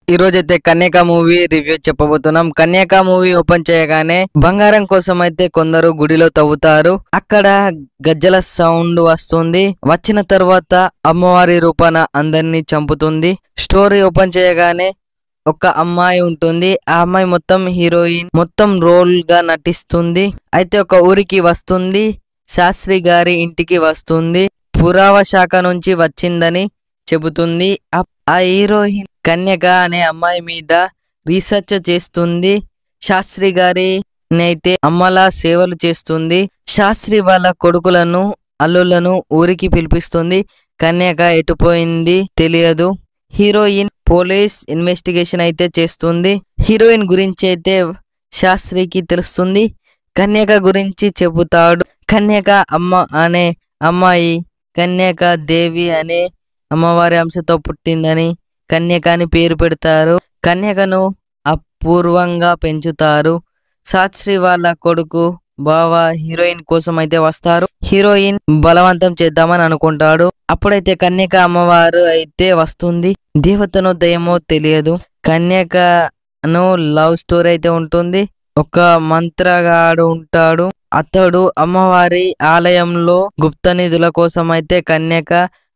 ఈ రోజైతే కన్యక movie review చెప్పబోతున్నాం. కన్యక movie open చేయగానే బంగారం కోసం అయితే కొందరు గుడిలో తవ్వుతారు. అక్కడ గజ్జల సౌండ్ వస్తుంది. వచ్చిన తర్వాత అమ్మవారి రూపాన అందరినీ చంపుతుంది. స్టోరీ ఓపెన్ చేయగానే ఒక అమ్మాయి ఉంటుంది. ఆ అమ్మాయి మొత్తం హీరోయిన్ మొత్తం రోల్ గా నటిస్తుంది. అయితే ఒక ఊరికి వస్తుంది. శాస్త్రి గారి ఇంటికి వస్తుంది. పురావ శాఖ నుంచి వచ్చిందని చెబుతుంది. ఆ హీరోయిన్ కన్యక అనే అమ్మాయి మీద రీసెర్చ్ చేస్తుంది. శాస్త్రి గారి అయితే అమ్మలా సేవలు చేస్తుంది. శాస్త్రి వాళ్ళ కొడుకులను అల్లులను ఊరికి పిలిపిస్తుంది. కన్యక ఎటుపోయింది తెలియదు. హీరోయిన్ పోలీస్ ఇన్వెస్టిగేషన్ అయితే చేస్తుంది. హీరోయిన్ గురించి అయితే శాస్త్రికి తెలుస్తుంది. కన్యక గురించి చెబుతాడు. కన్యక అమ్మ అనే అమ్మాయి కన్యక దేవి అనే అమ్మవారి అంశతో పుట్టిందని కన్యక అని పేరు పెడతారు. కన్యకను అపూర్వంగా పెంచుతారు. శాస్త్రి వాళ్ళ కొడుకు బావ హీరోయిన్ కోసం అయితే వస్తారు. హీరోయిన్ బలవంతం చేద్దామని అనుకుంటాడు. అప్పుడైతే కన్యక అమ్మవారు అయితే వస్తుంది. దేవతనో దయ్యమో తెలియదు. కన్యకను లవ్ స్టోరీ అయితే ఉంటుంది. ఒక మంత్రగాడు ఉంటాడు. అతడు అమ్మవారి ఆలయంలో గుప్త నిధుల కోసం అయితే కన్యక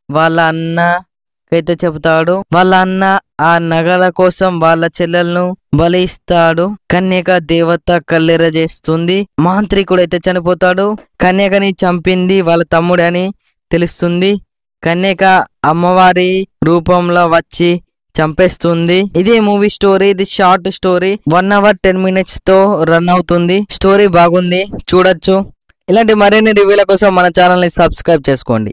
వాళ్ళ అన్నకైతే చెబుతాడు. వాళ్ళ అన్న ఆ నగల కోసం వాళ్ళ చెల్లెలను బలి ఇస్తాడు. కన్యక దేవత కల్లెర చేస్తుంది. మాంత్రికుడు అయితే చనిపోతాడు. కన్యకని చంపింది వాళ్ళ తమ్ముడు అని తెలుస్తుంది. కన్యక అమ్మవారి రూపంలో వచ్చి చంపేస్తుంది. ఇదే మూవీ స్టోరీ. ఇది షార్ట్ స్టోరీ. 1 hour 10 minutes తో రన్ అవుతుంది. స్టోరీ బాగుంది, చూడొచ్చు. ఇలాంటి మరిన్ని రివ్యూల కోసం మన ఛానల్ ని సబ్స్క్రైబ్ చేసుకోండి.